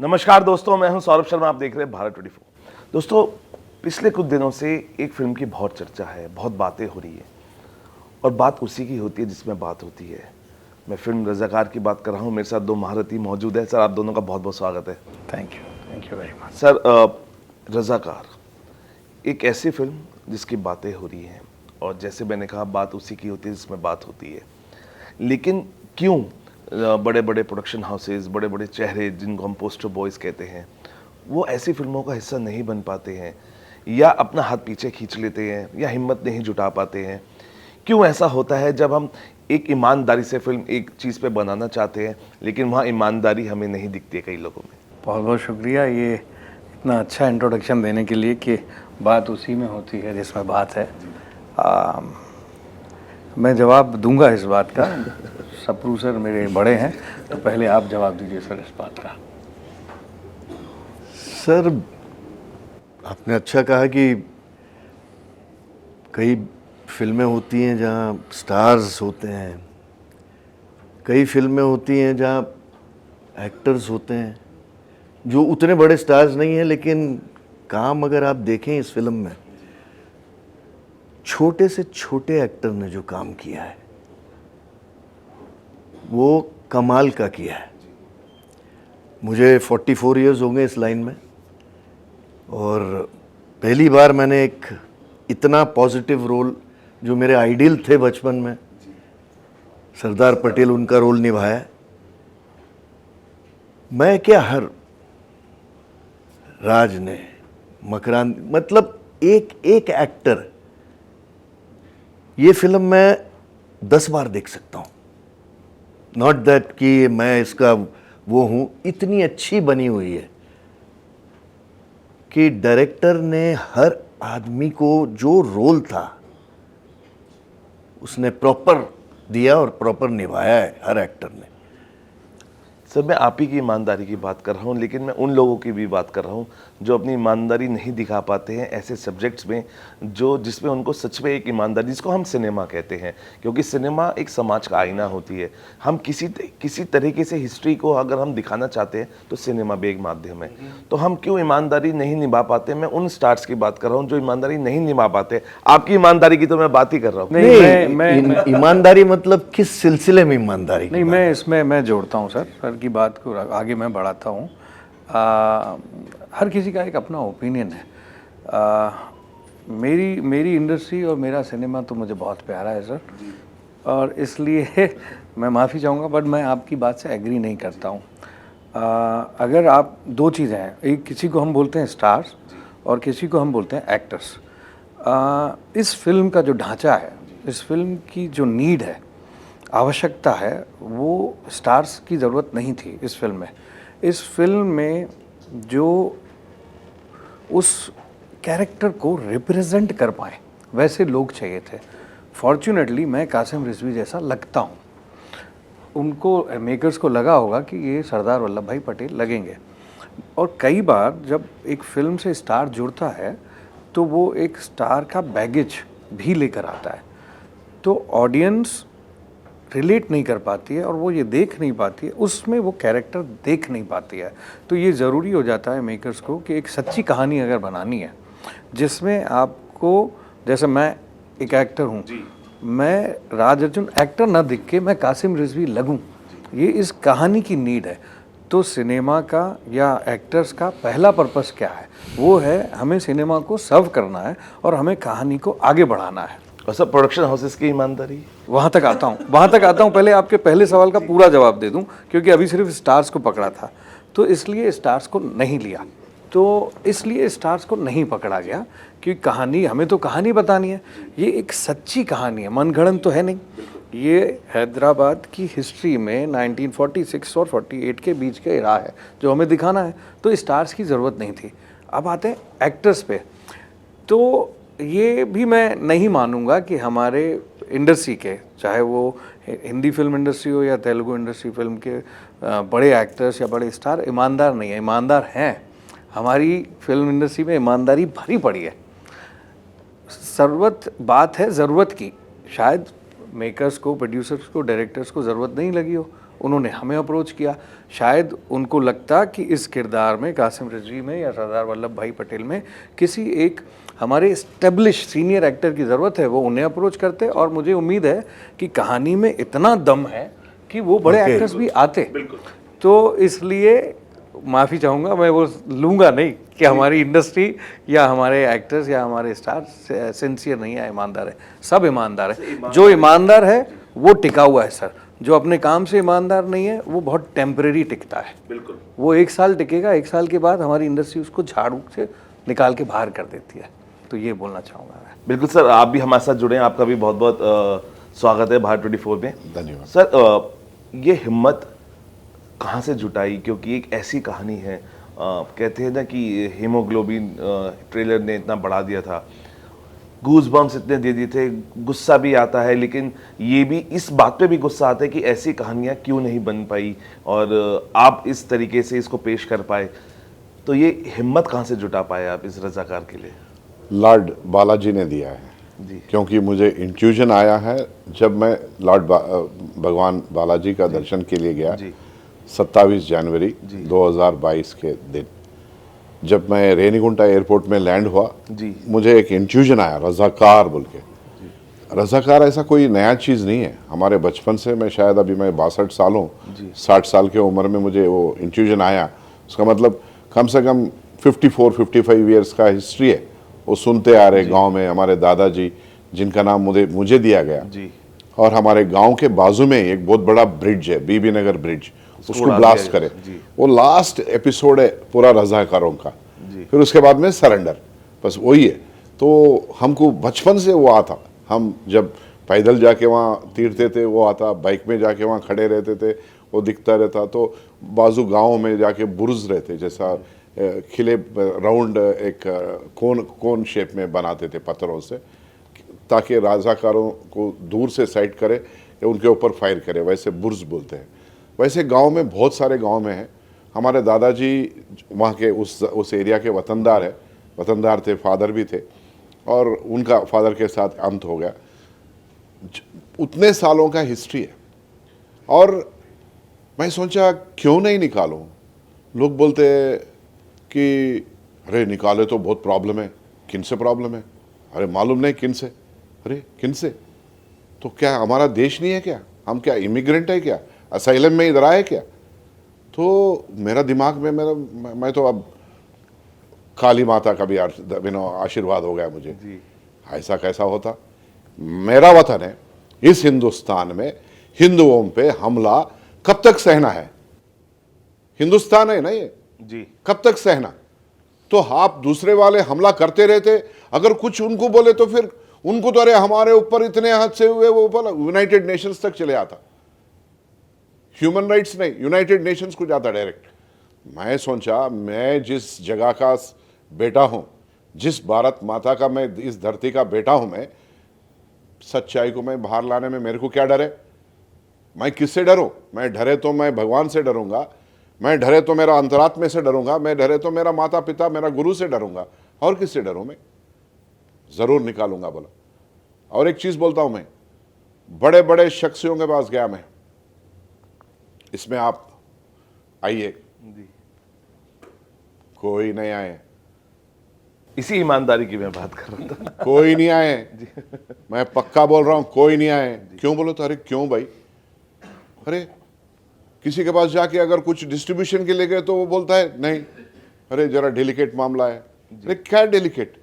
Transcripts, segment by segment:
नमस्कार दोस्तों, मैं हूं सौरभ शर्मा। आप देख रहे हैं भारत 24। दोस्तों, पिछले कुछ दिनों से एक फिल्म की बहुत चर्चा है, बहुत बातें हो रही है और बात उसी की होती है जिसमें बात होती है। मैं फिल्म रज़ाकार की बात कर रहा हूं। मेरे साथ दो महारथी मौजूद है। सर, आप दोनों का बहुत बहुत स्वागत है। Thank you very much. Sir, Razakar एक ऐसी फिल्म जिसकी बातें हो रही हैं और जैसे मैंने कहा, बात उसी की होती है जिसमें बात होती है। लेकिन क्यों बड़े बड़े प्रोडक्शन हाउसेज, बड़े बड़े चेहरे जिनको हम पोस्टर बॉयज़ कहते हैं, वो ऐसी फिल्मों का हिस्सा नहीं बन पाते हैं या अपना हाथ पीछे खींच लेते हैं या हिम्मत नहीं जुटा पाते हैं? क्यों ऐसा होता है जब हम एक ईमानदारी से फिल्म एक चीज़ पे बनाना चाहते हैं लेकिन वहाँ ईमानदारी हमें नहीं दिखती है कई लोगों में? बहुत बहुत शुक्रिया ये इतना अच्छा इंट्रोडक्शन देने के लिए कि बात उसी में होती है जिसमें बात है। मैं जवाब दूंगा इस बात का। सप्रू सर मेरे बड़े हैं, तो पहले आप जवाब दीजिए सर इस बात का। सर, आपने अच्छा कहा कि कई फिल्में होती हैं जहाँ स्टार्स होते हैं, कई फिल्में होती हैं जहाँ एक्टर्स होते हैं जो उतने बड़े स्टार्स नहीं हैं, लेकिन काम अगर आप देखें इस फिल्म में, छोटे से छोटे एक्टर ने जो काम किया है वो कमाल का किया है। मुझे 44 इयर्स हो गए इस लाइन में और पहली बार मैंने एक इतना पॉजिटिव रोल, जो मेरे आइडियल थे बचपन में, सरदार पटेल उनका रोल निभाया। मैं क्या, हर राज ने, मकरान, मतलब एक एक एक्टर, ये फिल्म मैं 10 बार देख सकता हूँ। नॉट दैट कि मैं इसका वो हूँ, इतनी अच्छी बनी हुई है कि डायरेक्टर ने हर आदमी को जो रोल था उसने प्रॉपर दिया और प्रॉपर निभाया है हर एक्टर ने। सर, मैं आप ही की ईमानदारी की बात कर रहा हूँ, लेकिन मैं उन लोगों की भी बात कर रहा हूँ जो अपनी ईमानदारी नहीं दिखा पाते हैं ऐसे सब्जेक्ट्स में जिसमें उनको सच में एक ईमानदारी, जिसको हम सिनेमा कहते हैं, क्योंकि सिनेमा एक समाज का आईना होती है। हम किसी तरीके से हिस्ट्री को अगर हम दिखाना चाहते हैं तो सिनेमा भी एक माध्यम है। तो हम क्यों ईमानदारी नहीं निभा पाते? मैं उन स्टार्स की बात कर रहा हूँ जो ईमानदारी नहीं निभा पाते। आपकी ईमानदारी की तो मैं बात ही कर रहा हूँ। नहीं, ईमानदारी मतलब किस सिलसिले में ईमानदारी? नहीं, मैं इसमें मैं जोड़ता हूँ सर की बात को आगे मैं बढ़ाता हूँ। हर किसी का एक अपना ओपिनियन है। मेरी इंडस्ट्री और मेरा सिनेमा तो मुझे बहुत प्यारा है सर, और इसलिए मैं माफ़ी चाहूँगा, बट मैं आपकी बात से एग्री नहीं करता हूँ। अगर आप, दो चीज़ें हैं, एक किसी को हम बोलते हैं स्टार्स और किसी को हम बोलते हैं एक्टर्स। इस फिल्म का जो ढांचा है, इस फिल्म की जो नीड है, आवश्यकता है, वो स्टार्स की ज़रूरत नहीं थी इस फिल्म में। इस फिल्म में जो उस कैरेक्टर को रिप्रेजेंट कर पाए वैसे लोग चाहिए थे। फॉर्चुनेटली मैं कासिम रिजवी जैसा लगता हूँ। उनको, मेकर्स को लगा होगा कि ये सरदार वल्लभ भाई पटेल लगेंगे। और कई बार जब एक फिल्म से स्टार जुड़ता है तो वो एक स्टार का बैगेज भी लेकर आता है, तो ऑडियंस रिलेट नहीं कर पाती है और वो ये देख नहीं पाती है, उसमें वो कैरेक्टर देख नहीं पाती है। तो ये ज़रूरी हो जाता है मेकर्स को कि एक सच्ची कहानी अगर बनानी है जिसमें आपको, जैसे मैं एक एक्टर हूँ, मैं राज अर्जुन एक्टर ना दिख के मैं कासिम रिजवी लगूँ, ये इस कहानी की नीड है। तो सिनेमा का या एक्टर्स का पहला पर्पस क्या है? वो है हमें सिनेमा को सर्व करना है और हमें कहानी को आगे बढ़ाना है। और सब प्रोडक्शन हाउसेस की ईमानदारी, वहाँ तक आता हूँ। पहले आपके पहले सवाल का पूरा जवाब दे दूँ, क्योंकि अभी सिर्फ स्टार्स को पकड़ा था, तो इसलिए स्टार्स को नहीं लिया, तो इसलिए स्टार्स को नहीं पकड़ा गया कि कहानी, हमें तो कहानी बतानी है। ये एक सच्ची कहानी है, मनगढ़ंत तो है नहीं। ये हैदराबाद की हिस्ट्री में 1946 और 48 के बीच का इरा है जो हमें दिखाना है, तो स्टार्स की ज़रूरत नहीं थी। अब आते हैं एक्टर्स पे, तो ये भी मैं नहीं मानूंगा कि हमारे इंडस्ट्री के, चाहे वो हिंदी फिल्म इंडस्ट्री हो या तेलुगु इंडस्ट्री फिल्म के बड़े एक्टर्स या बड़े स्टार ईमानदार नहीं है। ईमानदार हैं। हमारी फिल्म इंडस्ट्री में ईमानदारी भरी पड़ी है। बात है ज़रूरत की। शायद मेकर्स को, प्रोड्यूसर्स को, डायरेक्टर्स को ज़रूरत नहीं लगी हो, उन्होंने हमें अप्रोच किया। शायद उनको लगता कि इस किरदार में, कासिम रिजवी में या सरदार वल्लभ भाई पटेल में किसी एक हमारे इस्टेब्लिश सीनियर एक्टर की ज़रूरत है, वो उन्हें अप्रोच करते। और मुझे उम्मीद है कि कहानी में इतना दम है कि वो बड़े एक्टर्स भी आते। तो इसलिए माफ़ी चाहूँगा, मैं वो लूँगा नहीं कि हमारी इंडस्ट्री या हमारे एक्टर्स या हमारे स्टार सिंसियर नहीं है, ईमानदार है। सब ईमानदार है। जो ईमानदार है वो टिका हुआ है सर। जो अपने काम से ईमानदार नहीं है वो बहुत टेम्परेरी टिकता है। बिल्कुल। वो 1 साल टिकेगा, 1 साल के बाद हमारी इंडस्ट्री उसको झाड़ू से निकाल के बाहर कर देती है। तो ये बोलना चाहूँगा मैं। बिल्कुल सर, आप भी हमारे साथ जुड़े हैं, आपका भी बहुत बहुत स्वागत है भारत 24 में। धन्यवाद सर, ये हिम्मत कहाँ से जुटाई, क्योंकि एक ऐसी कहानी है, कहते हैं ना कि हीमोग्लोबिन ट्रेलर ने इतना बढ़ा दिया था, गूज बम्स इतने दे दिए थे, गुस्सा भी आता है, लेकिन ये भी इस बात पे भी गुस्सा आता है कि ऐसी कहानियाँ क्यों नहीं बन पाई और आप इस तरीके से इसको पेश कर पाए। तो ये हिम्मत कहाँ से जुटा पाए आप इस रजाकार के लिए? लॉर्ड बालाजी ने दिया है जी। क्योंकि मुझे इंट्यूजन आया है जब मैं भगवान बालाजी का दर्शन के लिए गया। जी। 27 जनवरी 2022 के दिन जब मैं रेनीगुंटा एयरपोर्ट में लैंड हुआ, जी। मुझे एक इंट्यूजन आया रजाकार बोल के। रजाकार ऐसा कोई नया चीज़ नहीं है, हमारे बचपन से, मैं शायद अभी मैं 62 साल हूँ, 60 साल की उम्र में मुझे वो इंट्यूजन आया। उसका मतलब कम से कम 54-55 ईयर्स का हिस्ट्री है, वो सुनते आ रहे गांव में। हमारे दादाजी जिनका नाम मुझे दिया गया जी। और हमारे गांव के बाजू में एक बहुत बड़ा ब्रिज है, बीबी नगर ब्रिज, उसको ब्लास्ट करे। वो लास्ट एपिसोड है पूरा रजाकारों का। फिर उसके बाद में सरेंडर, बस वही है। तो हमको बचपन से वो आता, हम जब पैदल जाके वहाँ तीरते थे वो आता, बाइक में जाके वहाँ खड़े रहते थे वो दिखता रहता। तो बाजू गाँव में जाके बुर्ज रहते, जैसा खिले राउंड एक कोन शेप में बनाते थे पत्थरों से, ताकि राजाकारों को दूर से साइड करे या उनके ऊपर फायर करे, वैसे बुर्ज बोलते हैं। वैसे गांव में बहुत सारे गांव में है। हमारे दादाजी वहाँ के उस एरिया के वतनदार थे, फादर भी थे, और उनका फादर के साथ अंत हो गया। उतने सालों का हिस्ट्री है और मैं सोचा क्यों नहीं निकालूं। लोग बोलते कि अरे निकाले तो बहुत प्रॉब्लम है। किन से प्रॉब्लम है? अरे मालूम नहीं किन से। अरे किन से? तो क्या हमारा देश नहीं है क्या? हम क्या इमिग्रेंट है क्या? असाइलम में इधर आए क्या? तो मेरा दिमाग में मैं तो अब काली माता का भी आशीर्वाद हो गया मुझे। ऐसा कैसा होता? मेरा वतन है, इस हिंदुस्तान में हिंदुओं पे हमला कब तक सहना है? हिंदुस्तान है ना ये जी। कब तक सहना? तो आप दूसरे वाले हमला करते रहते, अगर कुछ उनको बोले तो फिर उनको तो अरे हमारे ऊपर इतने हादसे हुए, वो ऊपर यूनाइटेड नेशंस तक चले आता। ह्यूमन राइट्स नहीं, यूनाइटेड नेशंस को जाता डायरेक्ट। मैं सोचा मैं जिस जगह का बेटा हूं, जिस भारत माता का मैं इस धरती का बेटा हूं, मैं सच्चाई को मैं बाहर लाने में मेरे को क्या डर है? मैं किससे डरूं? मैं डरे तो मैं भगवान से डरूंगा, मैं डरे तो मेरा अंतरात्मा से डरूंगा, मैं डरे तो मेरा माता पिता मेरा गुरु से डरूंगा, और किससे डरूं? मैं जरूर निकालूंगा बोला। और एक चीज बोलता हूं, मैं बड़े बड़े शख्सियों के पास गया, मैं इसमें आप आइए, कोई नहीं आए। इसी ईमानदारी की मैं बात कर रहा था। कोई नहीं आए, मैं पक्का बोल रहा हूं, कोई नहीं आए। क्यों बोलो तो? अरे क्यों भाई? अरे किसी के पास जाके अगर कुछ डिस्ट्रीब्यूशन के लिए गए तो वो बोलता है नहीं, अरे जरा डेलिकेट मामला है। अरे क्या डेलिकेट?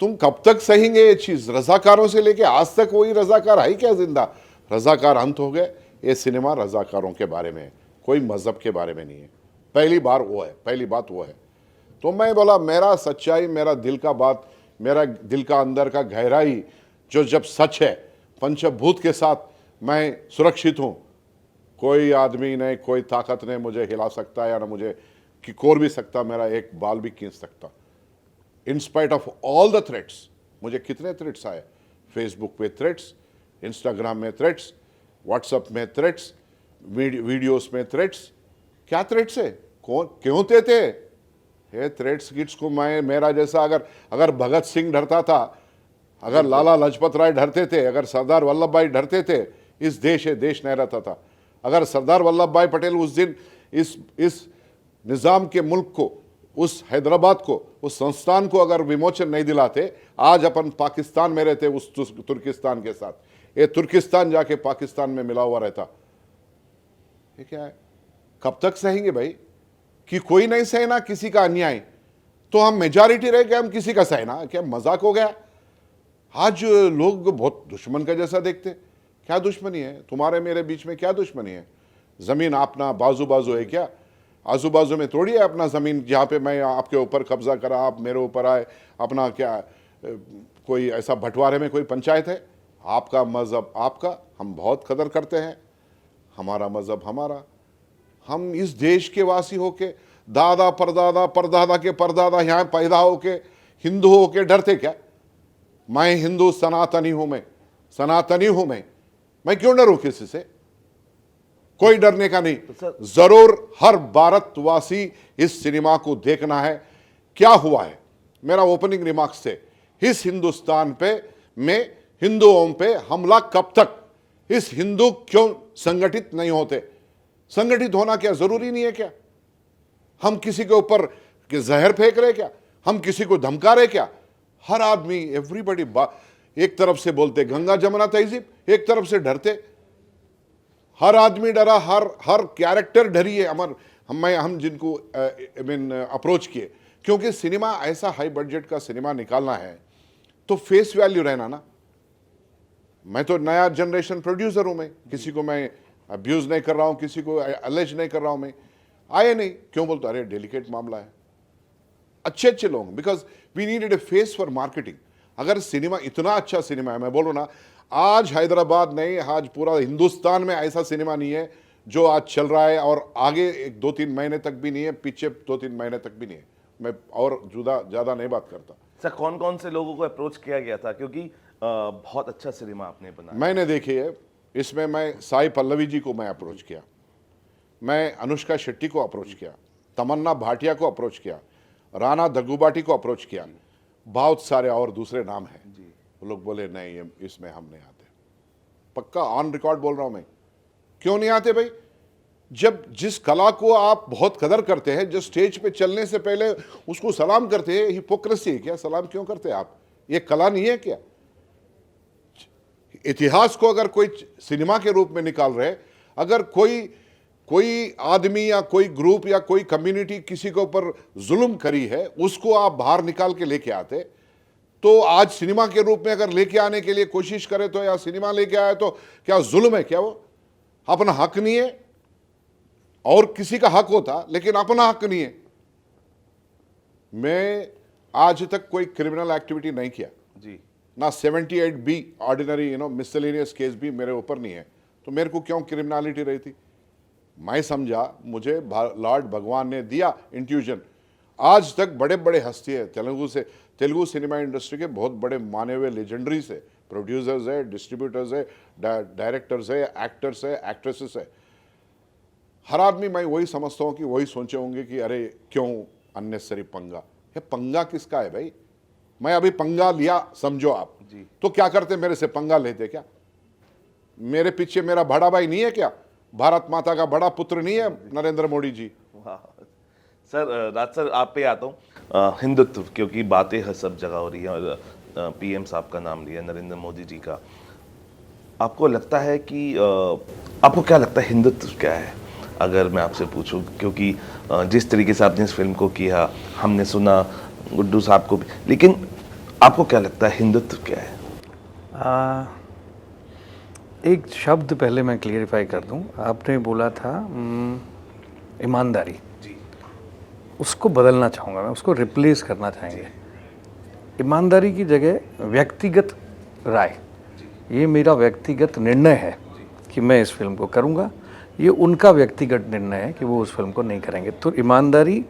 तुम कब तक सहेंगे ये चीज? रजाकारों से लेके आज तक वही रजाकार है क्या जिंदा? रजाकार अंत हो गए। ये सिनेमा रजाकारों के बारे में है, कोई मजहब के बारे में नहीं है। पहली बात वो है। तो मैं बोला मेरा सच्चाई, मेरा दिल का बात, मेरा दिल का अंदर का गहराई जो जब सच है, पंचभूत के साथ मैं सुरक्षित हूं। कोई आदमी नहीं, कोई ताकत नहीं मुझे हिला सकता या ना मुझे कोर भी सकता, मेरा एक बाल भी खींच सकता। In spite of all the threats, मुझे कितने थ्रेट्स आए, फेसबुक पे थ्रेट्स, इंस्टाग्राम में थ्रेट्स, व्हाट्सएप में थ्रेट्स, वीडियोस में थ्रेट्स। क्या थ्रेट्स है? कौन क्यों देते? ये थ्रेट्स किट्स को मैं, मेरा जैसा अगर भगत सिंह डरता था, अगर लाला लाजपत राय डरते थे, अगर सरदार वल्लभ भाई डरते थे, इस देश नहीं रहता था। अगर सरदार वल्लभ भाई पटेल उस दिन इस निज़ाम के मुल्क को, उस हैदराबाद को, उस संस्थान को अगर विमोचन नहीं दिलाते, आज अपन पाकिस्तान में रहते उस तुर्किस्तान के साथ, ये तुर्किस्तान जाके पाकिस्तान में मिला हुआ रहता। ये क्या है? कब तक सहेंगे भाई? कि कोई नहीं सहना किसी का अन्याय, तो हम मेजॉरिटी रह गए, हम किसी का सहना? क्या मजाक हो गया? आज लोग बहुत दुश्मन का जैसा देखते। क्या दुश्मनी है तुम्हारे मेरे बीच में? क्या दुश्मनी है? जमीन अपना बाजू बाजू है क्या? आजू बाजू में थोड़ी है अपना जमीन, जहाँ पे मैं आपके ऊपर कब्जा करा, आप मेरे ऊपर आए, अपना क्या कोई ऐसा बंटवारे में कोई पंचायत है? आपका मजहब आपका, हम बहुत कदर करते हैं, हमारा मजहब हमारा। हम इस देश के वासी होके, दादा परदादा परदादा के परदादा यहाँ पैदा होके हिंदू होके डरते क्या? मैं हिंदू सनातनी हूं, मैं सनातनी हूं, मैं क्यों डरूं किसी से? कोई डरने का नहीं। जरूर हर भारतवासी इस सिनेमा को देखना है। क्या हुआ है? मेरा ओपनिंग रिमार्क्स से, इस हिंदुस्तान पे में हिंदुओं पे हमला कब तक? इस हिंदू क्यों संगठित नहीं होते? संगठित होना क्या जरूरी नहीं है क्या? हम किसी के ऊपर जहर फेंक रहे क्या? हम किसी को धमका रहे क्या? हर आदमी, एवरीबडी एक तरफ से बोलते गंगा जमुना तहजीब, एक तरफ से डरते। हर आदमी डरा, हर कैरेक्टर डरी है। हम जिनको अप्रोच किए, क्योंकि सिनेमा ऐसा हाई बजट का सिनेमा निकालना है तो फेस वैल्यू रहना ना। मैं तो नया जनरेशन प्रोड्यूसर हूं, मैं किसी को मैं अब्यूज नहीं कर रहा हूं, किसी को अलेज नहीं कर रहा हूं। मैं आए नहीं क्यों बोलते? अरे डेलिकेट मामला है। अच्छे लोग, because we needed a face for marketing. अगर सिनेमा इतना अच्छा सिनेमा है, मैं बोलूँ ना, आज हैदराबाद नहीं, आज पूरा हिंदुस्तान में ऐसा सिनेमा नहीं है जो आज चल रहा है, और आगे 2-3 महीने तक भी नहीं है, पीछे 2-3 महीने तक भी नहीं है। मैं और ज़्यादा नहीं बात करता। सर कौन कौन से लोगों को अप्रोच किया गया था? क्योंकि बहुत अच्छा सिनेमा आपने बनाया। मैंने देखी है, इसमें मैं साई पल्लवी जी को मैं अप्रोच किया, मैं अनुष्का शेट्टी को अप्रोच किया, तमन्ना भाटिया को अप्रोच किया, राणा दग्गुबाटी को अप्रोच किया, बहुत सारे और दूसरे नाम हैं। वो लोग बोले नहीं, इसमें हम नहीं आते। पक्का ऑन रिकॉर्ड बोल रहा हूं मैं। क्यों नहीं आते भाई? जब जिस कला को आप बहुत कदर करते हैं, जो स्टेज पे चलने से पहले उसको सलाम करते हैं, हिपोक्रेसी है क्या? सलाम क्यों करते हैं आप? ये कला नहीं है क्या? इतिहास को अगर कोई सिनेमा के रूप में निकाल रहे, अगर कोई आदमी या कोई ग्रुप या कोई कम्युनिटी किसी के ऊपर जुल्म करी है, उसको आप बाहर निकाल के लेके आते, तो आज सिनेमा के रूप में अगर लेके आने के लिए कोशिश करे तो, या सिनेमा लेके आए तो क्या जुल्म है क्या? वो अपना हक नहीं है? और किसी का हक होता, लेकिन अपना हक नहीं है। मैं आज तक कोई क्रिमिनल एक्टिविटी नहीं किया जी, ना 78B ऑर्डिनरी मिसलेनियस केस भी मेरे ऊपर नहीं है, तो मेरे को क्यों क्रिमिनलिटी रही थी? मैं समझा मुझे लॉर्ड भगवान ने दिया इंट्यूजन। आज तक बड़े बड़े हस्ती है तेलुगु सिनेमा इंडस्ट्री के, बहुत बड़े माने हुए लेजेंडरीज है, प्रोड्यूसर्स है, डिस्ट्रीब्यूटर्स है, डायरेक्टर्स है, एक्टर्स है, एक्ट्रेसेस है। हर आदमी, मैं वही समझता हूँ कि वही सोचे होंगे कि अरे क्यों अननेसेसरी पंगा। ये पंगा किसका है भाई? मैं अभी पंगा लिया समझो आप जी। तो क्या करते? मेरे से पंगा लेते क्या? मेरे पीछे मेरा बड़ा भाई नहीं है क्या? भारत माता का बड़ा पुत्र नहीं है नरेंद्र मोदी जी? वाह सर, राज सर आप पे आता हूँ। हिंदुत्व, क्योंकि बातें हर सब जगह हो रही है, और पीएम साहब का नाम लिया, नरेंद्र मोदी जी का। आपको लगता है कि आपको क्या लगता है हिंदुत्व क्या है, अगर मैं आपसे पूछूं? क्योंकि जिस तरीके से आपने इस फिल्म को किया, हमने सुना गुड्डू साहब को भी, लेकिन आपको क्या लगता है हिंदुत्व क्या है? एक शब्द पहले मैं क्लियरिफाई कर दूं। आपने बोला था ईमानदारी, उसको बदलना चाहूँगा मैं, उसको रिप्लेस करना चाहेंगे। ईमानदारी की जगह व्यक्तिगत राय, ये मेरा व्यक्तिगत निर्णय है कि मैं इस फिल्म को करूँगा, ये उनका व्यक्तिगत निर्णय है कि वो उस फिल्म को नहीं करेंगे। तो ईमानदारी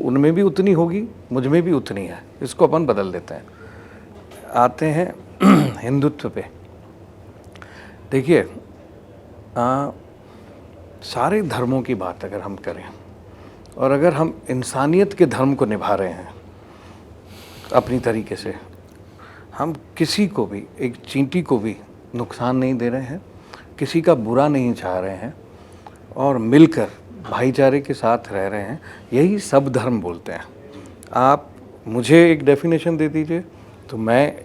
उनमें भी उतनी होगी, मुझ में भी उतनी है, इसको अपन बदल देते हैं। आते हैं हिंदुत्व पे। देखिए, सारे धर्मों की बात अगर हम करें, और अगर हम इंसानियत के धर्म को निभा रहे हैं अपनी तरीके से, हम किसी को भी, एक चींटी को भी नुकसान नहीं दे रहे हैं, किसी का बुरा नहीं चाह रहे हैं, और मिलकर भाईचारे के साथ रह रहे हैं, यही सब धर्म बोलते हैं। आप मुझे एक डेफिनेशन दे दीजिए तो मैं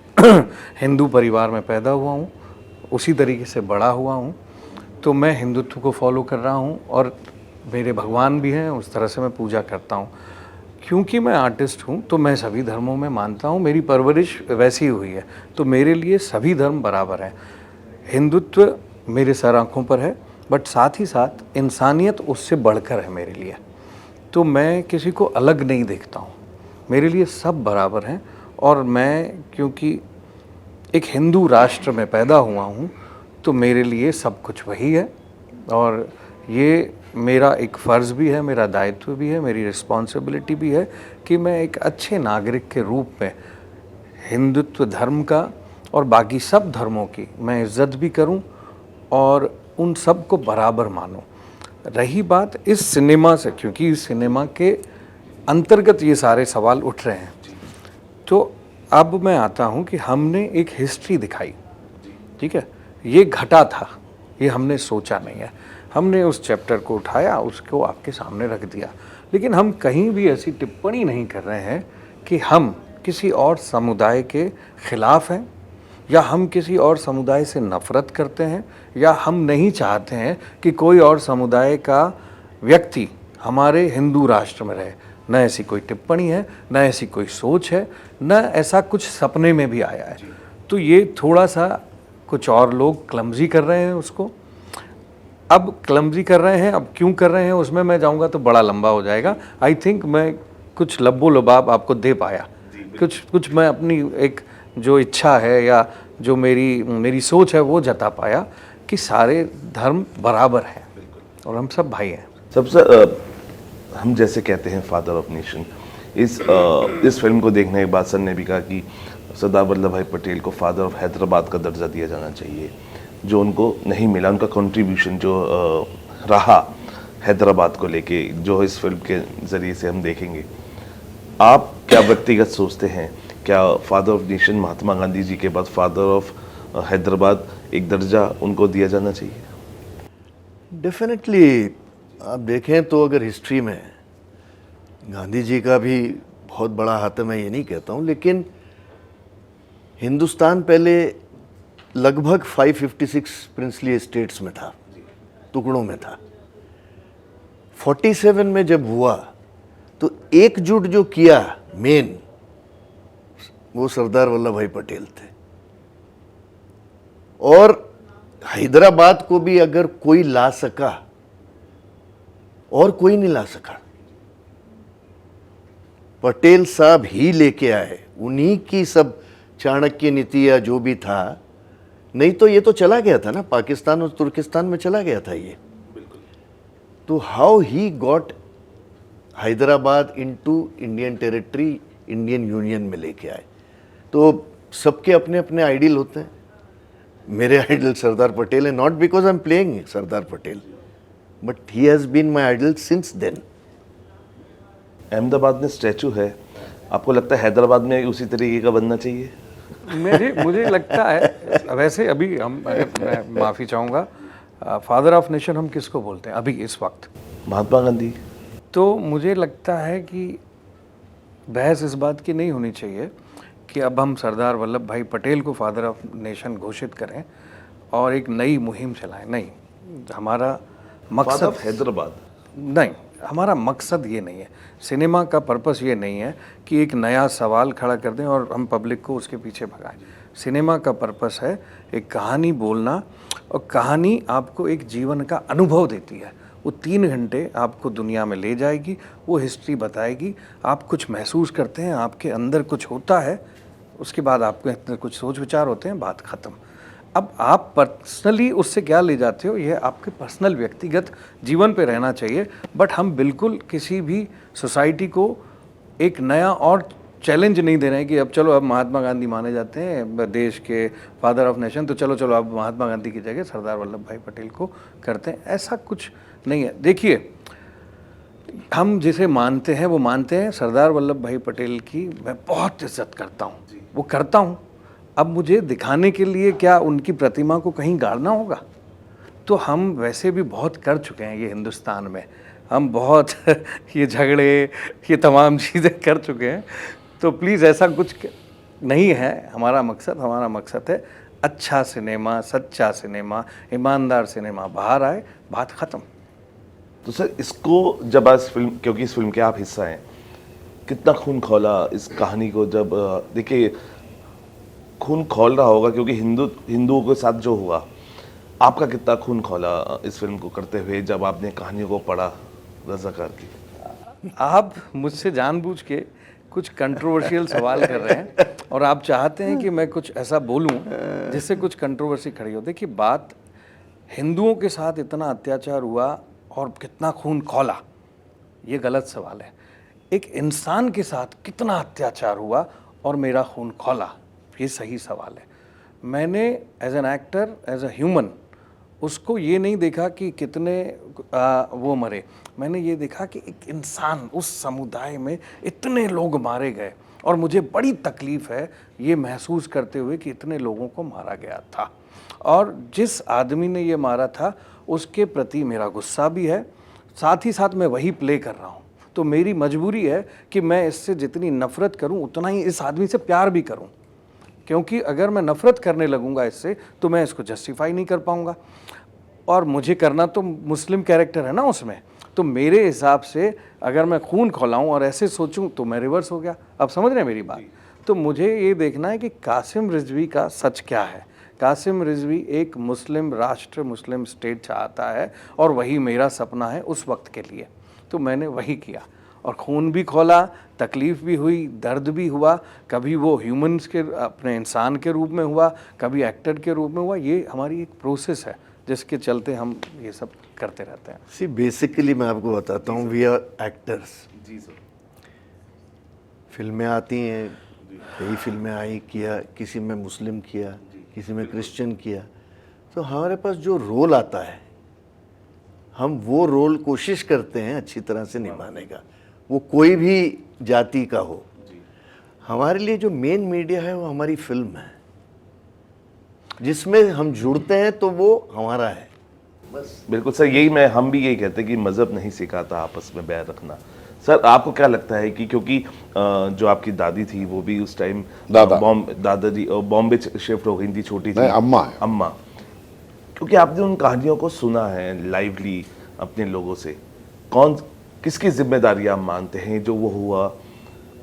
हिंदू परिवार में पैदा हुआ हूँ, उसी तरीके से बड़ा हुआ हूँ, तो मैं हिंदुत्व को फॉलो कर रहा हूँ और मेरे भगवान भी हैं, उस तरह से मैं पूजा करता हूँ। क्योंकि मैं आर्टिस्ट हूँ तो मैं सभी धर्मों में मानता हूँ, मेरी परवरिश वैसी हुई है, तो मेरे लिए सभी धर्म बराबर हैं। हिंदुत्व मेरे सर आँखों पर है, बट साथ ही साथ इंसानियत उससे बढ़कर है मेरे लिए। तो मैं किसी को अलग नहीं देखता हूँ, मेरे लिए सब बराबर हैं। और मैं क्योंकि एक हिंदू राष्ट्र में पैदा हुआ हूँ तो मेरे लिए सब कुछ वही है, और ये मेरा एक फ़र्ज़ भी है, मेरा दायित्व भी है, मेरी रिस्पॉन्सिबिलिटी भी है कि मैं एक अच्छे नागरिक के रूप में हिंदुत्व धर्म का और बाकी सब धर्मों की मैं इज़्ज़त भी करूं और उन सब को बराबर मानूं। रही बात इस सिनेमा से, क्योंकि इस सिनेमा के अंतर्गत ये सारे सवाल उठ रहे हैं, तो अब मैं आता हूं कि हमने एक हिस्ट्री दिखाई, ठीक है, ये घटा था, ये हमने सोचा नहीं है, हमने उस चैप्टर को उठाया, उसको आपके सामने रख दिया। लेकिन हम कहीं भी ऐसी टिप्पणी नहीं कर रहे हैं कि हम किसी और समुदाय के खिलाफ हैं, या हम किसी और समुदाय से नफ़रत करते हैं, या हम नहीं चाहते हैं कि कोई और समुदाय का व्यक्ति हमारे हिंदू राष्ट्र में रहे। न ऐसी कोई टिप्पणी है, न ऐसी कोई सोच है, न ऐसा कुछ सपने में भी आया है। तो ये थोड़ा सा कुछ और लोग क्लमजी कर रहे हैं उसको। अब क्लमजी कर रहे हैं, अब क्यों कर रहे हैं उसमें मैं जाऊंगा तो बड़ा लंबा हो जाएगा। आई थिंक मैं कुछ लब्बो लबाब आपको दे पाया, कुछ मैं अपनी एक जो इच्छा है या जो मेरी सोच है वो जता पाया कि सारे धर्म बराबर हैं और हम सब भाई हैं। सबसे हम जैसे कहते हैं फादर ऑफ नेशन, इस फिल्म को देखने के बाद सर ने भी कहा कि सरदार वल्लभ भाई पटेल को फादर ऑफ हैदराबाद का दर्जा दिया जाना चाहिए, जो उनको नहीं मिला, उनका कंट्रीब्यूशन जो रहा हैदराबाद को लेके, जो इस फिल्म के ज़रिए से हम देखेंगे। आप क्या व्यक्तिगत सोचते हैं, क्या father of nation Mahatma Gandhi ji के बाद फादर ऑफ हैदराबाद एक दर्जा उनको दिया जाना चाहिए? डेफिनेटली आप देखें तो अगर हिस्ट्री में गांधी जी का भी बहुत बड़ा हाथ है, मैं ये नहीं कहता हूँ, लेकिन हिंदुस्तान पहले लगभग 556 प्रिंसली एस्टेट्स में था, टुकड़ों में था। 47 में जब हुआ तो एकजुट जो किया मेन, वो सरदार वल्लभ भाई पटेल थे। और हैदराबाद को भी अगर कोई ला सका और कोई नहीं ला सका, पटेल साहब ही लेके आए, उन्हीं की सब चाणक्य नीति या जो भी था, नहीं तो ये तो चला गया था ना, पाकिस्तान और तुर्किस्तान में चला गया था ये। तो how he got Hyderabad into Indian territory, Indian union में लेके आए। तो सबके अपने अपने आइडियल होते हैं। मेरे आइडल सरदार पटेल है, not because I am playing Sardar Patel, but he has been my idol since then. Ahmedabad में स्टैचू है, आपको लगता है हैदराबाद में उसी तरीके का बनना चाहिए? मुझे लगता है, वैसे अभी मैं माफ़ी चाहूँगा, फादर ऑफ नेशन हम किसको बोलते हैं अभी इस वक्त? महात्मा गांधी। तो मुझे लगता है कि बहस इस बात की नहीं होनी चाहिए कि अब हम सरदार वल्लभ भाई पटेल को फादर ऑफ नेशन घोषित करें और एक नई मुहिम चलाएं। नहीं, हमारा मकसद हैदराबाद नहीं, हमारा मकसद ये नहीं है, सिनेमा का पर्पस ये नहीं है कि एक नया सवाल खड़ा कर दें और हम पब्लिक को उसके पीछे भगाएं। सिनेमा का पर्पस है एक कहानी बोलना, और कहानी आपको एक जीवन का अनुभव देती है। वो 3 घंटे आपको दुनिया में ले जाएगी, वो हिस्ट्री बताएगी, आप कुछ महसूस करते हैं, आपके अंदर कुछ होता है, उसके बाद आपके अंदर कुछ सोच विचार होते हैं, बात ख़त्म। अब आप पर्सनली उससे क्या ले जाते हो, यह आपके पर्सनल व्यक्तिगत जीवन पे रहना चाहिए। बट हम बिल्कुल किसी भी सोसाइटी को एक नया और चैलेंज नहीं दे रहे हैं कि अब चलो अब महात्मा गांधी माने जाते हैं देश के फादर ऑफ नेशन, तो चलो अब महात्मा गांधी की जगह सरदार वल्लभ भाई पटेल को करते हैं, ऐसा कुछ नहीं है। देखिए, हम जिसे मानते हैं वो मानते हैं। सरदार वल्लभ भाई पटेल की मैं बहुत इज्जत करता हूँ, वो करता हूँ। अब मुझे दिखाने के लिए क्या उनकी प्रतिमा को कहीं गाड़ना होगा? तो हम वैसे भी बहुत कर चुके हैं ये हिंदुस्तान में, हम बहुत ये झगड़े, ये तमाम चीज़ें कर चुके हैं। तो प्लीज़ ऐसा कुछ नहीं है हमारा मकसद है अच्छा सिनेमा, सच्चा सिनेमा, ईमानदार सिनेमा बाहर आए, बात ख़त्म। तो सर इसको जब आज फिल्म, क्योंकि इस फिल्म के आप हिस्सा हैं, कितना खून खौला इस कहानी को, जब देखिए खून खौल रहा होगा क्योंकि हिंदुओं के साथ जो हुआ, आपका कितना खून खौला इस फिल्म को करते हुए जब आपने कहानियों को पढ़ा रज़ाकार की? आप मुझसे जानबूझ के कुछ कंट्रोवर्शियल सवाल कर रहे हैं और आप चाहते हैं कि मैं कुछ ऐसा बोलूं जिससे कुछ कंट्रोवर्सी खड़ी हो। देखिए, बात हिंदुओं के साथ इतना अत्याचार हुआ और कितना खून खौला, ये गलत सवाल है। एक इंसान के साथ कितना अत्याचार हुआ और मेरा खून खौला, ये सही सवाल है। मैंने as an actor, as a human, उसको ये नहीं देखा कि कितने वो मरे, मैंने ये देखा कि एक इंसान, उस समुदाय में इतने लोग मारे गए और मुझे बड़ी तकलीफ़ है ये महसूस करते हुए कि इतने लोगों को मारा गया था और जिस आदमी ने ये मारा था उसके प्रति मेरा गुस्सा भी है, साथ ही साथ मैं वही प्ले कर रहा हूँ। तो मेरी मजबूरी है कि मैं इससे जितनी नफ़रत करूँ उतना ही इस आदमी से प्यार भी करूँ, क्योंकि अगर मैं नफ़रत करने लगूंगा इससे तो मैं इसको जस्टिफाई नहीं कर पाऊंगा। और मुझे करना तो मुस्लिम कैरेक्टर है ना उसमें, तो मेरे हिसाब से अगर मैं खून खौलाऊं और ऐसे सोचूं तो मैं रिवर्स हो गया। आप समझ रहे हैं मेरी बात? तो मुझे ये देखना है कि कासिम रिजवी का सच क्या है। कासिम रिजवी एक मुस्लिम राष्ट्र, मुस्लिम स्टेट चाहता है और वही मेरा सपना है उस वक्त के लिए, तो मैंने वही किया और खून भी खौला, तकलीफ़ भी हुई, दर्द भी हुआ। कभी वो ह्यूमंस के, अपने इंसान के रूप में हुआ, कभी एक्टर के रूप में हुआ। ये हमारी एक प्रोसेस है जिसके चलते हम ये सब करते रहते हैं। सी बेसिकली मैं आपको बताता हूँ, वी आर एक्टर्स। जी सर। फिल्में आती हैं, कई फिल्में आई, किया, किसी में मुस्लिम किया, किसी में क्रिश्चियन किया, तो हमारे पास जो रोल आता है हम वो रोल कोशिश करते हैं अच्छी तरह से निभाने का, वो कोई भी जाति का हो। हमारे लिए जो मेन मीडिया है वो हमारी फिल्म है, जिसमें हम जुड़ते हैं तो वो हमारा है। बस बिल्कुल सर, हम भी यही कहते हैं कि मज़हब नहीं सिखाता आपस में बैर रखना। सर आपको क्या लगता है कि क्योंकि जो आपकी दादी थी वो भी उस टाइम दादाजी बॉम्बे शिफ्ट हो गई थी, छोटी थी, अम्मा, क्योंकि आपने उन कहानियों को सुना है लाइवली अपने लोगों से, किसकी जिम्मेदारी आप मानते हैं जो वो हुआ,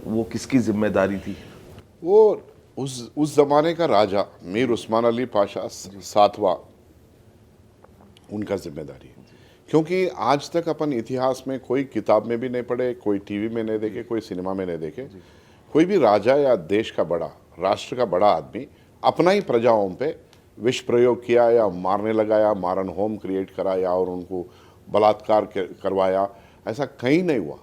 वो किसकी जिम्मेदारी थी? वो उस जमाने का राजा मीर उस्मान अली पाशा सातवां, उनका जिम्मेदारी है। क्योंकि आज तक अपन इतिहास में कोई किताब में भी नहीं पढ़े, कोई टीवी में नहीं देखे, कोई सिनेमा में नहीं देखे, कोई भी राजा या देश का बड़ा, राष्ट्र का बड़ा आदमी अपना ही प्रजाओं पे विष प्रयोग किया या मारने लगाया, मारन होम क्रिएट कराया और उनको बलात्कार करवाया, ऐसा कहीं नहीं हुआ।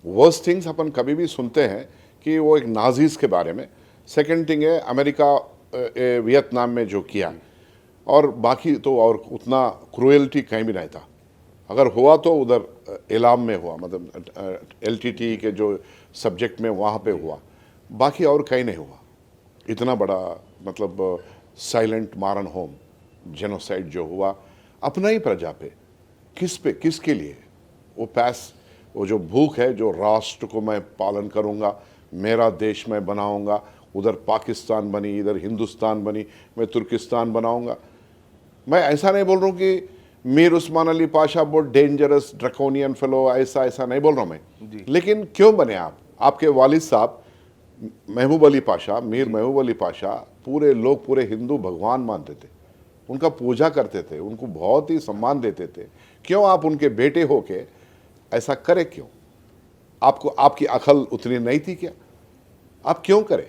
वर्स्ट थिंग्स अपन कभी भी सुनते हैं कि वो एक नाजीज के बारे में, सेकंड थिंग है अमेरिका वियतनाम में जो किया, और बाकी तो और उतना क्रूएल्टी कहीं भी नहीं था। अगर हुआ तो उधर इलाम में हुआ, मतलब LTT के जो सब्जेक्ट में वहाँ पे हुआ, बाकी और कहीं नहीं हुआ। इतना बड़ा मतलब साइलेंट मारन होम जेनोसाइड जो हुआ अपना ही प्रजा पे, किसके लिए? वो जो भूख है, जो राष्ट्र को मैं पालन करूँगा, मेरा देश मैं बनाऊँगा, उधर पाकिस्तान बनी, इधर हिंदुस्तान बनी, मैं तुर्किस्तान बनाऊँगा। मैं ऐसा नहीं बोल रहा हूँ कि मीर उस्मान अली पाशा बहुत डेंजरस ड्रकोनियन फेलो, ऐसा नहीं बोल रहा हूँ मैं, लेकिन क्यों बने आप? आपके वालिद साहब महबूब अली पाशा, मीर महबूब अली पाशा, पूरे हिंदू भगवान मानते थे, उनका पूजा करते थे, उनको बहुत ही सम्मान देते थे। क्यों आप उनके बेटे होके ऐसा करे? क्यों? आपकी अकल उतनी नहीं थी क्या? आप क्यों करें?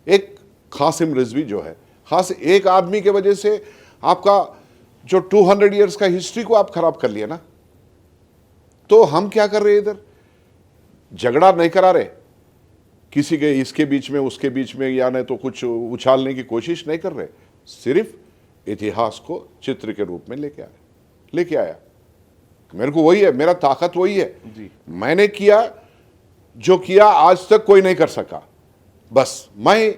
एक कासिम रिजवी जो है, खास एक आदमी के वजह से आपका जो 200 इयर्स का हिस्ट्री को आप खराब कर लिया ना। तो हम क्या कर रहे हैं इधर? झगड़ा नहीं करा रहे किसी के, इसके बीच में उसके बीच में, या नहीं तो कुछ उछालने की कोशिश नहीं कर रहे, सिर्फ इतिहास को चित्र के रूप में लेके आया। मेरे को वही है, मेरा ताकत वही है जी। मैंने किया जो किया आज तक कोई नहीं कर सका, बस मैं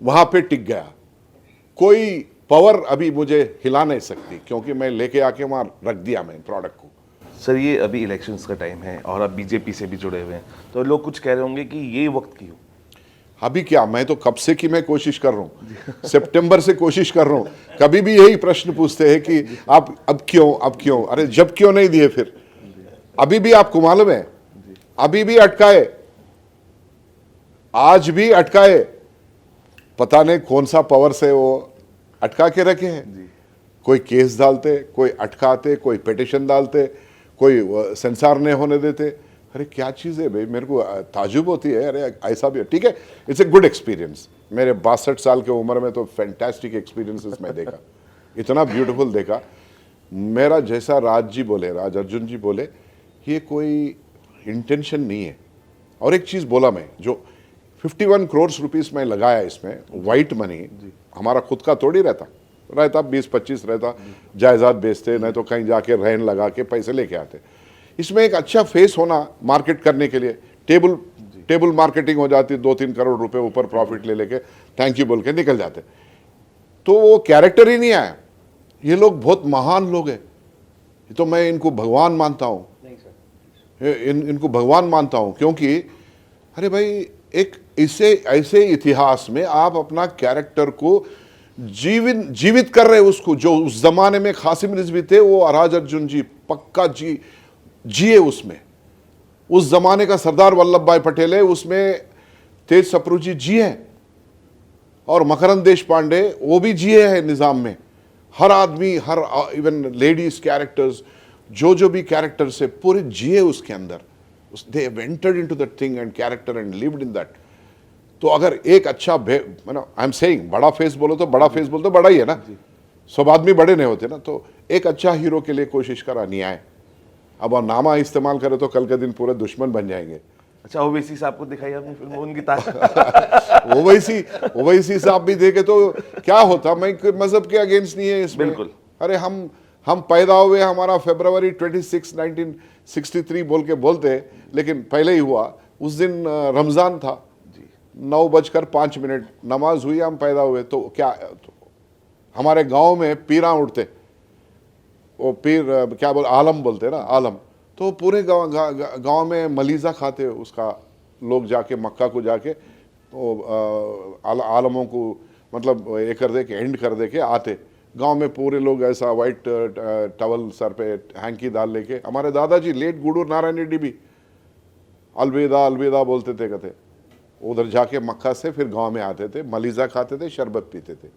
वहां पे टिक गया। कोई पावर अभी मुझे हिला नहीं सकती, क्योंकि मैं लेके आके वहां रख दिया मैं प्रोडक्ट को। सर ये अभी इलेक्शंस का टाइम है और आप बीजेपी से भी जुड़े हुए हैं, तो लोग कुछ कह रहे होंगे कि ये वक्त क्यों? अभी क्या, मैं तो कब से कि मैं कोशिश कर रहा हूँ, सितंबर से कोशिश कर रहा हूँ। कभी भी यही प्रश्न पूछते हैं कि आप अब क्यों? अरे जब क्यों नहीं दिए फिर? अभी भी आपको मालूम है, अभी भी अटकाए, आज भी अटकाए, पता नहीं कौन सा पावर से वो अटका के रखे हैं। कोई केस डालते, कोई अटकाते, कोई पिटिशन डालते, कोई सेंसार नहीं होने देते। अरे क्या चीज़ है भाई, मेरे को ताजुब होती है। अरे ऐसा भी है, ठीक है, इट्स ए गुड एक्सपीरियंस। मेरे 62 साल के उम्र में तो फैंटास्टिक एक्सपीरियंसेस मैं देखा, इतना ब्यूटीफुल देखा। मेरा जैसा राज जी बोले, राज अर्जुन जी बोले, ये कोई इंटेंशन नहीं है। और एक चीज़ बोला मैं, जो 51 करोड़ रुपीस में लगाया इसमें, वाइट मनी, हमारा खुद का थोड़ी रहता 20-25 रहता, जायदाद बेचते, नहीं तो कहीं जाके रहन लगा के पैसे लेके आते। इसमें एक अच्छा फेस होना मार्केट करने के लिए, टेबल मार्केटिंग हो जाती, 2-3 करोड़ रुपए ऊपर प्रॉफिट ले लेके थैंक यू बोल के निकल जाते। तो वो कैरेक्टर ही नहीं आया। ये लोग बहुत महान लोग हैं, तो मैं इनको भगवान मानता हूँ, इनको भगवान मानता हूँ, क्योंकि अरे भाई एक ऐसे इतिहास में आप अपना कैरेक्टर को जीवित कर रहे हैं, उसको जो उस जमाने में कासिम रिजवी थे, वो राज अर्जुन जी पक्का जिए उसमें। उस जमाने का सरदार वल्लभ भाई पटेल है, उसमें तेज सप्रू जी जिए, और मकरंद देश पांडे वो भी जिए हैं निज़ाम में। हर आदमी, हर इवन लेडीज कैरेक्टर्स, जो भी कैरेक्टर से पूरे जिए उसके अंदर, they entered into that thing and character and lived in that. तो अगर एक अच्छा आई एम सेइंग, बड़ा फेस बोलो तो बड़ा ही है ना, सब आदमी बड़े नहीं होते ना। तो एक अच्छा हीरो के लिए कोशिश करा, नहीं आए। अब और नामा इस्तेमाल करे तो कल के दिन पूरे दुश्मन बन जाएंगे। अच्छा, ओवैसी साहब को दिखाई आपने फिल्म में उनकी ताकत? ओवैसी साहब भी देखे तो क्या होता, मैं मजहब के अगेंस्ट नहीं है इसमें। बिल्कुल। अरे हम पैदा हुए, हमारा फरवरी 26, 1963 बोल के बोलते हैं, लेकिन पहले ही हुआ। उस दिन रमजान था, 9:05 नमाज हुई, हम पैदा हुए। तो क्या, तो हमारे गांव में पीरा उठते, वो पीर क्या बोल, आलम बोलते ना, आलम। तो पूरे गांव में मलीजा खाते उसका, लोग जाके मक्का को जाके तो आलमों को मतलब ये कर दे के, एंड कर दे के आते। गांव में पूरे लोग ऐसा वाइट टवल सर पे हैंकी डाल लेके, हमारे दादाजी लेट गुडूर नारायण रेड्डी भी अलविदा बोलते थे, कहते उधर जाके मक्का से फिर गांव में आते थे, मलीजा खाते थे, शरबत पीते थे।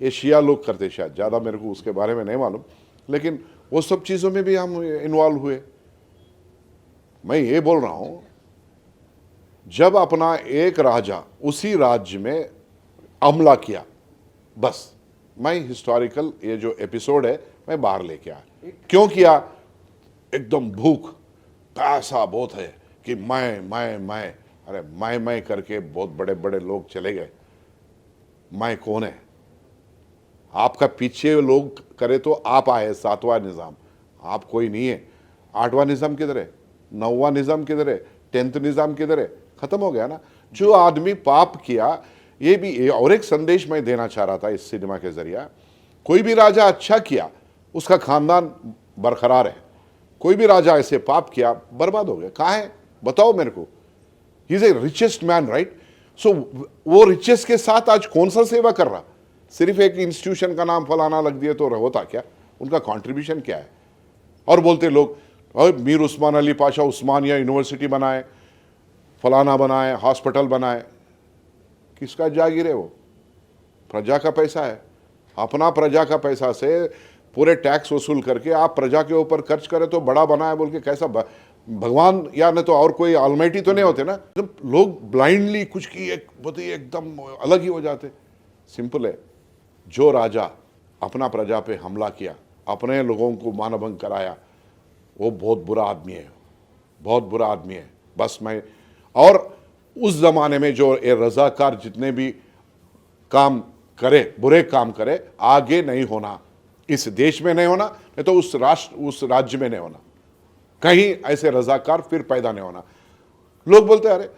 ये शिया लोग करते शायद, ज़्यादा मेरे को उसके बारे में नहीं मालूम, लेकिन वो सब चीज़ों में भी हम इन्वॉल्व हुए। मैं ये बोल रहा हूँ, जब अपना एक राजा उसी राज्य में हमला किया, बस मैं हिस्टोरिकल ये जो एपिसोड है मैं बाहर लेके आया। क्यों किया? एकदम भूख, पैसा बहुत है कि मैं अरे मैं करके बहुत बड़े बड़े लोग चले गए। मैं कौन है? आपका पीछे लोग करे तो आप आए, 7वां निज़ाम, आप कोई नहीं है। 8वां निज़ाम किधर है? 9वां निज़ाम किधर है? 10th निज़ाम किधर है? खत्म हो गया ना। जो आदमी पाप किया, ये भी और एक संदेश मैं देना चाह रहा था इस सिनेमा के जरिए। कोई भी राजा अच्छा किया, उसका खानदान बरकरार है। कोई भी राजा ऐसे पाप किया, बर्बाद हो गया। कहाँ है बताओ मेरे को? He is a richest man, right? So वो रिचेस्ट के साथ आज कौन सा सेवा कर रहा? सिर्फ एक इंस्टीट्यूशन का नाम फलाना लग दिए तो होता क्या? उनका कंट्रीब्यूशन क्या है? और बोलते लोग, मीर उस्मान अली पाशा उस्मानिया यूनिवर्सिटी बनाए, फलाना बनाए, हॉस्पिटल बनाए। किसका जागीर है वो? प्रजा का पैसा है। अपना प्रजा का पैसा से पूरे टैक्स वसूल करके आप प्रजा के ऊपर खर्च करें तो बड़ा बनाए बोल के कैसा भगवान या न तो और कोई ऑलमाइटी तो नहीं होते ना। जब लोग ब्लाइंडली कुछ की एक बहुत ही एकदम अलग ही हो जाते। सिंपल है, जो राजा अपना प्रजा पे हमला किया, अपने लोगों को मानभंग कराया, वो बहुत बुरा आदमी है, बहुत बुरा आदमी है। बस मैं, और उस जमाने में जो ये रजाकार जितने भी काम करे, बुरे काम करे, आगे नहीं होना, इस देश में नहीं होना, नहीं तो उस राष्ट्र, उस राज्य में नहीं होना, कहीं ऐसे रजाकार फिर पैदा नहीं होना। लोग बोलते अरे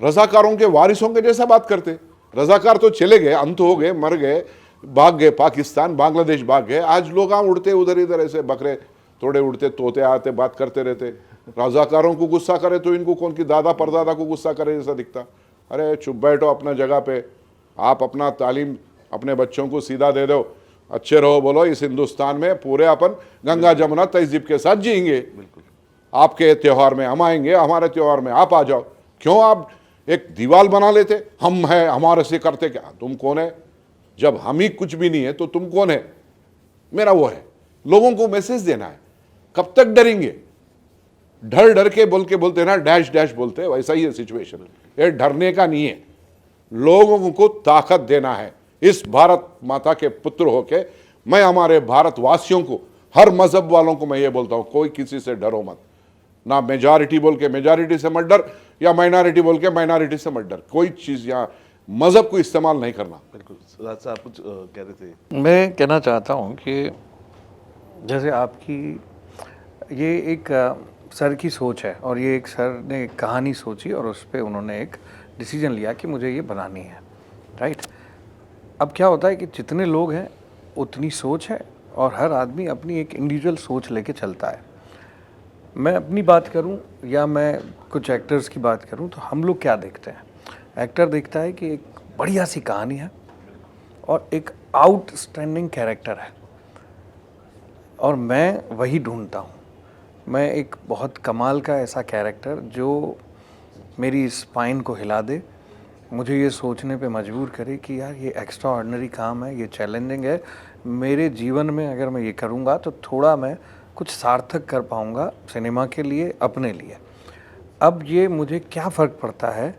रजाकारों के वारिसों के जैसा बात करते। रजाकार तो चले गए, अंत हो गए, मर गए, भाग गए, पाकिस्तान बांग्लादेश भाग गए। आज लोग वहाँ उड़ते उधर इधर ऐसे बकरे थोड़े उड़ते, तोते आते बात करते रहते। रजाकारों को गुस्सा करे तो इनको कौन की दादा परदादा को गुस्सा करे जैसा दिखता। अरे चुप बैठो अपना जगह पे, आप अपना तालीम अपने बच्चों को सीधा दे दो, अच्छे रहो। बोलो इस हिंदुस्तान में पूरे अपन गंगा जमुना तहजीब के साथ जिएंगे। आपके त्यौहार में हम आएंगे, हमारे त्यौहार में आप आ जाओ। क्यों आप एक दीवार बना लेते, हम हैं हमारे से करते क्या? तुम कौन है? जब हम ही कुछ भी नहीं है तो तुम कौन है? मेरा वो है लोगों को मैसेज देना है। कब तक डरेंगे? डर डर के बोलते ना, डैश डैश बोलते, वैसा ही है सिचुएशन। ये डरने का नहीं है, लोगों को ताकत देना है। इस भारत माता के पुत्र होके मैं हमारे भारतवासियों को, हर मजहब वालों को मैं ये बोलता हूं, कोई किसी से डरो मत। ना मेजॉरिटी बोल के मेजॉरिटी से मत डर, या माइनॉरिटी बोल के माइनॉरिटी से मत डर। कोई चीज यहाँ मजहब को इस्तेमाल नहीं करना। बिल्कुल। राज साहब कुछ कह रहे थे। मैं कहना चाहता हूँ कि जैसे आपकी ये एक सर की सोच है, और ये एक सर ने एक कहानी सोची और उस पर उन्होंने एक डिसीजन लिया कि मुझे ये बनानी है, राइट। अब क्या होता है कि जितने लोग हैं उतनी सोच है, और हर आदमी अपनी एक इंडिविजुअल सोच लेके चलता है। मैं अपनी बात करूं या मैं कुछ एक्टर्स की बात करूं तो हम लोग क्या देखते हैं? एक्टर देखता है कि एक बढ़िया सी कहानी है और एक आउटस्टैंडिंग कैरेक्टर है, और मैं वही ढूंढता हूँ। मैं एक बहुत कमाल का ऐसा कैरेक्टर जो मेरी स्पाइन को हिला दे, मुझे ये सोचने पे मजबूर करे कि यार ये एक्स्ट्रा ऑर्डिनरी काम है, ये चैलेंजिंग है, मेरे जीवन में अगर मैं ये करूँगा तो थोड़ा मैं कुछ सार्थक कर पाऊँगा सिनेमा के लिए, अपने लिए। अब ये मुझे क्या फ़र्क पड़ता है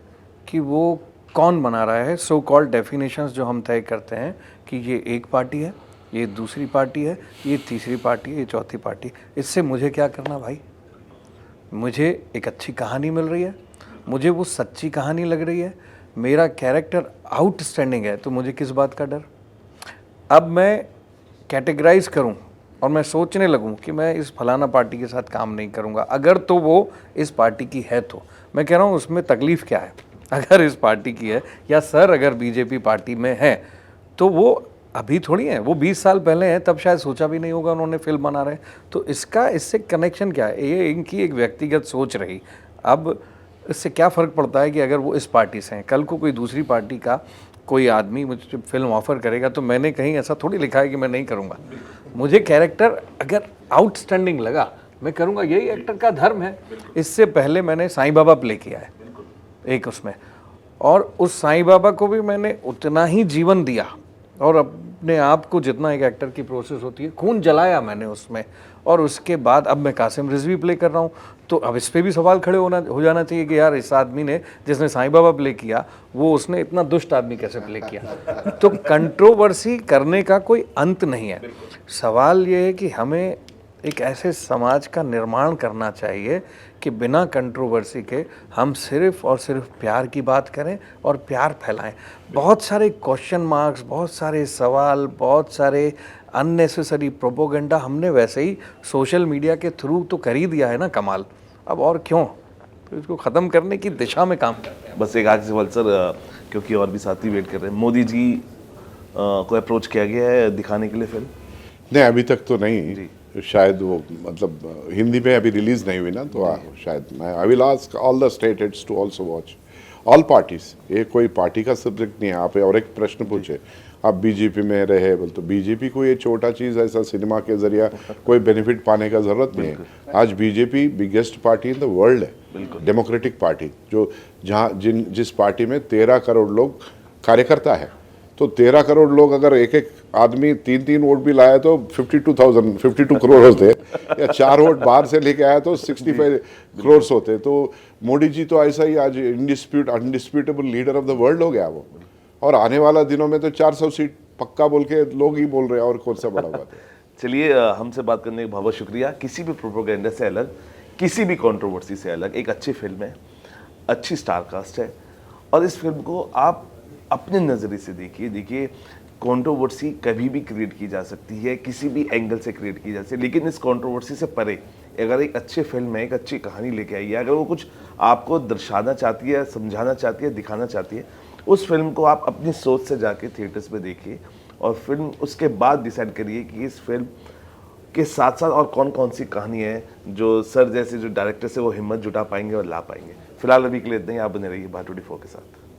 कि वो कौन बना रहा है। सो कॉल्ड डेफिनेशंस जो हम तय करते हैं कि ये एक पार्टी है, ये दूसरी पार्टी है, ये तीसरी पार्टी है, ये चौथी पार्टी। इससे मुझे क्या करना भाई? मुझे एक अच्छी कहानी मिल रही है, मुझे वो सच्ची कहानी लग रही है, मेरा कैरेक्टर आउटस्टैंडिंग है, तो मुझे किस बात का डर? अब मैं कैटेगराइज करूं और मैं सोचने लगूं कि मैं इस फलाना पार्टी के साथ काम नहीं करूंगा, अगर तो वो इस पार्टी की है तो मैं कह रहा हूं उसमें तकलीफ़ क्या है? अगर इस पार्टी की है, या सर अगर बीजेपी पार्टी में है, तो वो अभी थोड़ी है, वो 20 साल पहले हैं, तब शायद सोचा भी नहीं होगा उन्होंने फिल्म बना रहे हैं। तो इससे कनेक्शन क्या है? ये इनकी एक व्यक्तिगत सोच रही। अब इससे क्या फ़र्क पड़ता है कि अगर वो इस पार्टी से हैं, कल को कोई दूसरी पार्टी का कोई आदमी मुझे फिल्म ऑफ़र करेगा तो मैंने कहीं ऐसा थोड़ी लिखा है कि मैं नहीं करूँगा। मुझे कैरेक्टर अगर आउटस्टैंडिंग लगा, मैं करूँगा, यही एक्टर का धर्म है। इससे पहले मैंने साईं बाबा प्ले किया है एक उसमें, और उस साईं बाबा को भी मैंने उतना ही जीवन दिया, और अपने आप को जितना एक एक्टर की प्रोसेस होती है, खून जलाया मैंने उसमें। और उसके बाद अब मैं कासिम रिजवी प्ले कर रहा हूँ, तो अब इस पर भी सवाल खड़े हो जाना चाहिए कि यार इस आदमी ने, जिसने साईं बाबा प्ले किया, वो उसने इतना दुष्ट आदमी कैसे प्ले किया? तो कंट्रोवर्सी करने का कोई अंत नहीं है। सवाल ये है कि हमें एक ऐसे समाज का निर्माण करना चाहिए कि बिना कंट्रोवर्सी के हम सिर्फ़ और सिर्फ प्यार की बात करें और प्यार फैलाएं। बहुत सारे क्वेश्चन मार्क्स, बहुत सारे सवाल, बहुत सारे अननेसेसरी प्रोपोगंडा हमने वैसे ही सोशल मीडिया के थ्रू तो कर ही दिया है ना कमाल। अब और क्यों? तो इसको ख़त्म करने की दिशा में काम करते हैं। बस एक आखिरी सवाल सर, क्योंकि और भी साथी वेट कर रहे हैं। मोदी जी को अप्रोच किया गया है दिखाने के लिए फिल्म? नहीं, अभी तक तो नहीं। शायद वो मतलब हिंदी में अभी रिलीज नहीं हुई ना, तो शायद I will ask all the state heads to also watch, all parties. ये कोई पार्टी का सब्जेक्ट नहीं है। आप और एक प्रश्न पूछे, आप बीजेपी में रहे बोल, तो बीजेपी को ये छोटा चीज़ ऐसा सिनेमा के जरिए कोई बेनिफिट पाने का जरूरत नहीं है। आज BJP biggest party in the world है, डेमोक्रेटिक पार्टी, जो जहाँ जिस पार्टी में 13 करोड़ लोग कार्यकर्ता है। तो 13 करोड़ लोग अगर एक एक आदमी 3-3 वोट भी लाया तो 52 करोड़ होते, या 4 वोट बाहर से लेके आया तो 65 करोड़ होते। तो मोदी जी तो ऐसा ही आज अनडिस्प्यूटेबल लीडर ऑफ द वर्ल्ड हो गया वो, और आने वाला दिनों में तो 400 सीट पक्का बोल के लोग ही बोल रहे हैं, और कौन सा बड़ा बात है। चलिए, हमसे बात करने का बहुत बहुत शुक्रिया। किसी भी प्रोपेगेंडा से अलग, किसी भी कंट्रोवर्सी से अलग, एक अच्छी फिल्म है, अच्छी स्टार कास्ट है, और इस फिल्म को आप अपने नज़रिए से देखिए। कंट्रोवर्सी कभी भी क्रिएट की जा सकती है, किसी भी एंगल से क्रिएट की जा सकती है, लेकिन इस कंट्रोवर्सी से परे अगर एक अच्छी फिल्म है, एक अच्छी कहानी लेके आई है, अगर वो कुछ आपको दर्शाना चाहती है, समझाना चाहती है, दिखाना चाहती है, उस फिल्म को आप अपनी सोच से जाके थिएटर्स में देखिए और फिल्म उसके बाद डिसाइड करिए कि इस फिल्म के साथ साथ और कौन कौन सी कहानी है जो सर जैसे जो डायरेक्टर से वो हिम्मत जुटा पाएंगे और ला पाएंगे। फिलहाल अभी के लिए इतना ही, आप बने रहिए भारत 24 के साथ।